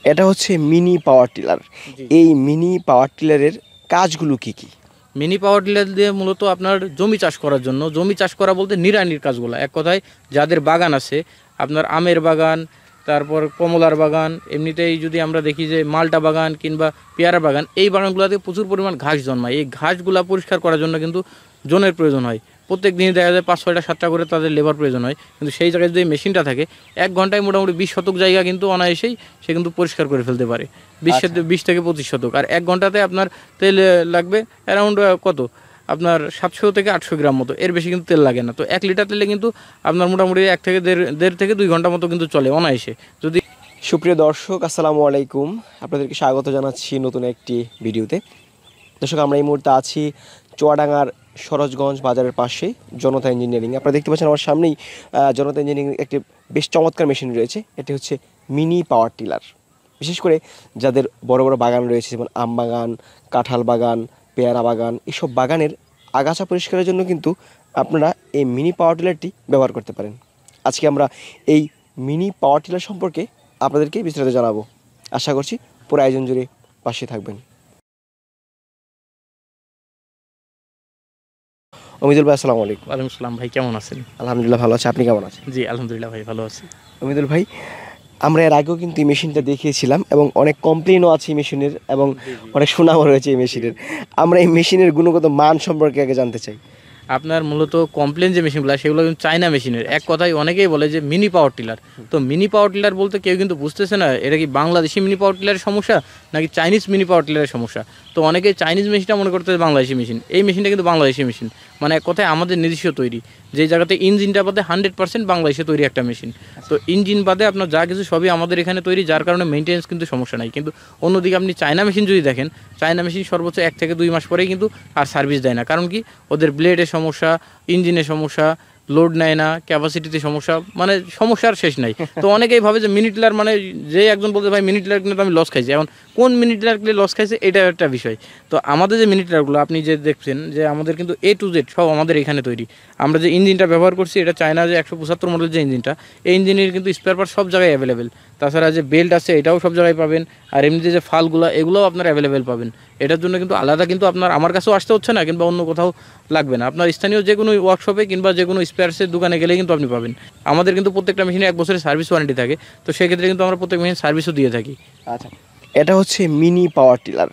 এটা হচ্ছে mini power tiller. এই মিনি পাওয়ার টিলারের কাজগুলো কি কি? মিনি পাওয়ার টিলার দিয়ে মূলত আপনার জমি চাষ করার জন্য, জমি চাষ করা বলতে নিড়ানির কাজগুলো, এক কথায় যাদের বাগান আছে, আপনার আমের বাগান, তারপর কমলার বাগান, এমনিতেই যদি আমরা দেখি যে মালটা বাগান কিংবা পেয়ারা বাগান, এই বাগানগুলোতে প্রচুর পরিমাণ ঘাস জন্মায়। এই ঘাসগুলা পরিষ্কার করার জন্য কিন্তু জনের প্রয়োজন হয়। প্রত্যেক দিনই দেখা যায় 5-6টা-7টা করে তাদের লেবার প্রয়োজন হয়, কিন্তু সেই জায়গায় যদি মেশিনটা থাকে 1 ঘন্টায় মোটামুটি 20 শতক জায়গা কিন্তু অনায়াসেই সে কিন্তু পরিষ্কার করে ফেলতে পারে। 20 থেকে 25 শতক। আর 1 ঘন্টাতে আপনার তেল লাগবে অ্যারাউন্ড কত, আপনার 700 থেকে 800 গ্রাম মতো, এর বেশি কিন্তু তেল লাগে না। তো 1 লিটার তেলে কিন্তু আপনার মোটামুটি 1 থেকে দেড় থেকে 2 ঘন্টা মতো কিন্তু চলে অনায়াসে। যদি সুপ্রিয় দর্শক, আসসালামু আলাইকুম, আপনাদেরকে স্বাগত জানাচ্ছি নতুন একটি ভিডিওতে। দর্শক, আমরা এই মুহূর্তে আছি চুয়াডাঙ্গার সরোজগঞ্জ বাজারের পাশে জনতা ইঞ্জিনিয়ারিং। আপনারা দেখতে পাচ্ছেন আমার সামনেই জনতা ইঞ্জিনিয়ারিং একটি বেশ চমৎকার মেশিন রয়েছে। এটি হচ্ছে মিনি পাওয়ার টিলার। বিশেষ করে যাদের বড় বড় বাগান রয়েছে, যেমন আম বাগান, কাঁঠাল বাগান, পেয়ারা বাগান, এসব বাগানের আগাছা পরিষ্কারের জন্য কিন্তু আপনারা এই মিনি পাওয়ার টিলারটি ব্যবহার করতে পারেন। আজকে আমরা এই মিনি পাওয়ার টিলার সম্পর্কে আপনাদেরকে বিস্তারিত জানাবো। আশা করছি পুরো আয়োজন জুড়ে পাশে থাকবেন। অমিদুল ভাই, আসসালামু আলাইকুম। ওয়ালাইকুম আসসালাম ভাই, কেমন আছেন? আলহামদুলিল্লাহ ভালো আছে, আপনি কেমন আছেন? জি আলহামদুলিল্লাহ ভাই, ভালো আছি। অমিদুল ভাই, আমরা এর আগেও কিন্তু এই মেশিনটা দেখিয়েছিলাম এবং অনেক কমপ্লেনও আছে এই মেশিনের এবং অনেক সুনামও রয়েছে এই মেশিনের। আমরা এই মেশিনের গুণগত মান সম্পর্কে আগে জানতে চাই। আপনার মূলত কমপ্লেন যে মেশিনগুলো, সেগুলো কিন্তু চায়না মেশিনের। এক কথায় অনেকেই বলে যে মিনি পাওয়ার টিলার। তো মিনি পাওয়ার টিলার বলতে কেউ কিন্তু বুঝতেছে না এটা কি বাংলাদেশি মিনি পাওয়ার টিলারের সমস্যা নাকি চাইনিজ মিনি পাওয়ার টিলারের সমস্যা। তো অনেকেই চাইনিজ মেশিনটা মনে করতে বাংলাদেশি মেশিন। এই মেশিনটা কিন্তু বাংলাদেশি মেশিন, মানে এক কথায় আমাদের নিজস্ব তৈরি। যে জায়গাতে ইঞ্জিনটা বাদে 100% বাংলাদেশে তৈরি একটা মেশিন। তো ইঞ্জিন বাদে আপনার যা কিছু সবই আমাদের এখানে তৈরি, যার কারণে মেনটেন্স কিন্তু সমস্যা নাই। কিন্তু অন্যদিকে আপনি চায়না মেশিন যদি দেখেন, চায়না মেশিন সর্বোচ্চ 1 থেকে 2 মাস পরেই কিন্তু আর সার্ভিস দেয় না। কারণ কি, ওদের ব্লেডের সমস্যা, ইঞ্জিনের সমস্যা, লোড নেয় না, ক্যাপাসিটিতে সমস্যা, মানে সমস্যার শেষ নাই। তো অনেকেই ভাবে যে মিনি টিলার মানে, যে একজন বলতে ভাই মিনি টিলার কিনে তো আমি লস খাইছি, এখন কোন মিনি টিলার কিনে লস খাইছে এটা একটা বিষয়। তো আমাদের যে মিনি টিলারগুলো আপনি যে দেখছেন, যে আমাদের কিন্তু A to Z সব আমাদের এখানে তৈরি। আমরা যে ইঞ্জিনটা ব্যবহার করছি, এটা চায়না যে 175 মডেল যে ইঞ্জিনটা, এই ইঞ্জিনের কিন্তু স্পেয়ার পার্ট সব জায়গায় অ্যাভেলেবেল। তাছাড়া যে বেল্ট আছে এটাও সব জায়গায় পাবেন, আর এমনিতে যে ফালগুলো এগুলোও আপনার অ্যাভেলেবেল পাবেন। এটার জন্য কিন্তু আলাদা কিন্তু আপনার আমার কাছেও আসতে হচ্ছে না, কিংবা অন্য কোথাও লাগবে না। আপনার স্থানীয় যে কোনো ওয়ার্কশপে কিংবা যে কোনো স্পেয়ার্সের দোকানে গেলে কিন্তু আপনি পাবেন। আমাদের কিন্তু প্রত্যেকটা মেশিনে 1 বছরের সার্ভিস ওয়ারেন্টি থাকে। তো সেক্ষেত্রে কিন্তু আমরা প্রত্যেক মেশিন সার্ভিসও দিয়ে থাকি। আচ্ছা, এটা হচ্ছে মিনি পাওয়ার টিলার।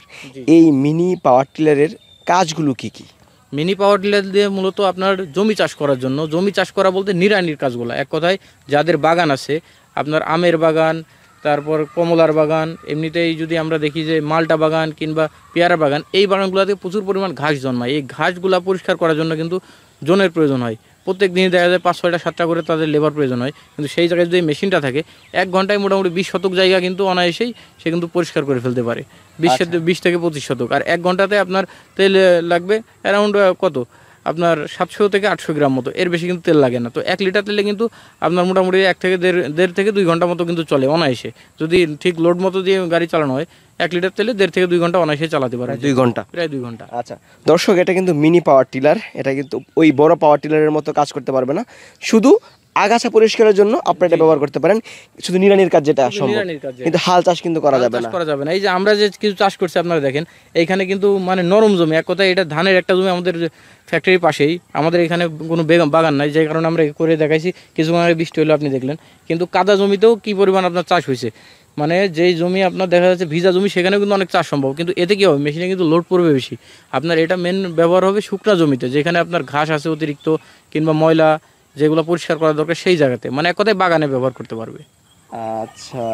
এই মিনি পাওয়ার টিলারের কাজগুলো কি কি? মিনি পাওয়ার টিলার দিয়ে মূলত আপনার জমি চাষ করার জন্য, জমি চাষ করা বলতে নিড়ানির কাজগুলো, এক কথায় যাদের বাগান আছে, আপনার আমের বাগান, তারপর কমলার বাগান, এমনিতেই যদি আমরা দেখি যে মালটা বাগান কিংবা পেয়ারা বাগান, এই বাগানগুলোতে প্রচুর পরিমাণ ঘাস জন্মায়। এই ঘাসগুলা পরিষ্কার করার জন্য কিন্তু জনের প্রয়োজন হয়। প্রত্যেক দিনই দেখা যায় 5-6টা-7টা করে তাদের লেবার প্রয়োজন হয়, কিন্তু সেই জায়গায় যদি মেশিনটা থাকে 1 ঘন্টায় মোটামুটি 20 শতক জায়গা কিন্তু অনায়াসেই সে কিন্তু পরিষ্কার করে ফেলতে পারে। 20 থেকে 25 শতক। আর 1 ঘন্টাতে আপনার তেল লাগবে অ্যারাউন্ড কত, আপনার 700 থেকে 800 গ্রাম মতো, এর বেশি কিন্তু তেল লাগে না। তো 1 লিটার তেলে কিন্তু আপনার মোটামুটি 1 থেকে দেড় থেকে 2 ঘন্টা মতো কিন্তু চলে অনায়াসে। যদি ঠিক লোড মতো দিয়ে গাড়ি চালানো হয়, 1 লিটার তেলে 1.5 থেকে 2 ঘন্টা অনায়াসে চালাতে পারে। 2 ঘন্টা, প্রায় 2 ঘন্টা। আচ্ছা দর্শক, এটা কিন্তু মিনি পাওয়ার টিলার। এটা কিন্তু ওই বড় পাওয়ার টিলারের মতো কাজ করতে পারবে না। শুধু আগাছা পরিষ্কারের জন্য আপনারা এটা ব্যবহার করতে পারেন, শুধু নিড়ানির কাজ যেটা সম্ভব, কিন্তু হাল চাষ কিন্তু করা যাবে না। এই যে আমরা যে কিছু চাষ করছি আপনারা দেখেন, এইখানে কিন্তু মানে নরম জমি, এক কথায় এটা ধানের একটা জমি। আমাদের ফ্যাক্টরির পাশেই, আমাদের এখানে কোনো বাগান নাই, যে কারণে আমরা করে দেখাইছি। কিছুক্ষণ আগে বৃষ্টি হলো আপনি দেখলেন, কিন্তু কাদা জমিতেও কি পরিমাণ আপনার চাষ হয়েছে। মানে যেই জমি আপনার দেখা যাচ্ছে ভিজা জমি, সেখানেও কিন্তু অনেক চাষ সম্ভব। কিন্তু এতে কী হবে, মেশিনে কিন্তু লোড পড়বে বেশি। আপনার এটা মেন ব্যবহার হবে শুকনা জমিতে, যেখানে আপনার ঘাস আছে অতিরিক্ত কিংবা ময়লা যেগুলো পরিষ্কার করা দরকার, সেই জায়গাতে, মানে এক কথায় বাগানে ব্যবহার করতে পারবে। আচ্ছা,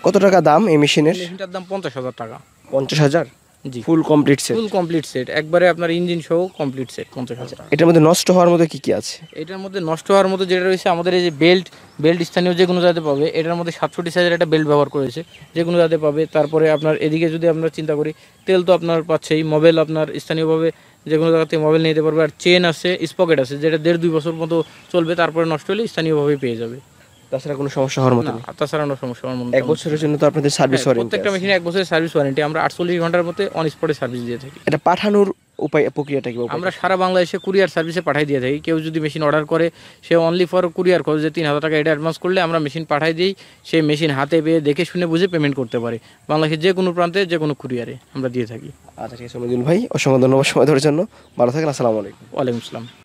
কত টাকা দাম এই মেশিনের? মেশিনটার দাম 50,000 টাকা। 50,000? জি, full complete set? Full complete set, একবারে আপনার ইঞ্জিন সহ কমপ্লিট সেট 50,000 টাকা। এটার মধ্যে নষ্ট হওয়ার মতো কি কি আছে? এটার মধ্যে নষ্ট হওয়ার মতো যেটা রয়েছে, আমাদের এই যে বেল্ট স্থানীয় যে কোনো জায়গাতে পাবে। এটার মধ্যে 67 সাইজের একটা বেল্ট ব্যবহার করেছে, যে কোনো জায়গাতে পাবে। তারপরে আপনার এদিকে যদি আমরা চিন্তা করি, তেল তো আপনার পাচ্ছেই। মোবাইল আপনার স্থানীয়ভাবে যে কোনো জায়গাতে মোবাইল নিয়ে যেতে পারবে। আর চেন আছে, স্পকেট আছে, যেটা 1.5-2 বছর মতো চলবে, তারপরে নষ্ট হলে স্থানীয়ভাবেই পেয়ে যাবে। তাছাড়া কোনো সমস্যা হওয়ার মতো না, তাছাড়া কোনো সমস্যা হওয়ার মতো। 1 বছরের জন্য তো আপনাদের সার্ভিস ওয়ারেন্টি? প্রত্যেকটা মেশিনে 1 বছরের সার্ভিস ওয়ারেন্টি। আমরা 48 ঘন্টার মধ্যে অন স্পটে সার্ভিস দিয়ে থাকি। এটা পাঠানোর উপায় প্রক্রিয়াটা কি? আমরা সারা বাংলাদেশে কুরিয়ার সার্ভিসে পাঠিয়ে দিয়ে থাকি। কেউ যদি মেশিন অর্ডার করে, সে অনলি ফর কুরিয়ার খরচ যে 3,000 টাকা এটা অ্যাডভান্স করলে আমরা মেশিন পাঠিয়ে দিই, সেই মেশিন হাতে পেয়ে দেখে শুনে বুঝে পেমেন্ট করতে পারে। বাংলাদেশের যে কোনো প্রান্তে যে কোনো কুরিয়ারে আমরা দিয়ে থাকি। আচ্ছা ঠিক আছে মইদুল ভাই, অসংখ্য ধন্যবাদ সময় দেওয়ার জন্য। ভালো থাকেন, আসসালামু আলাইকুম। ওয়ালাইকুম আসসালাম।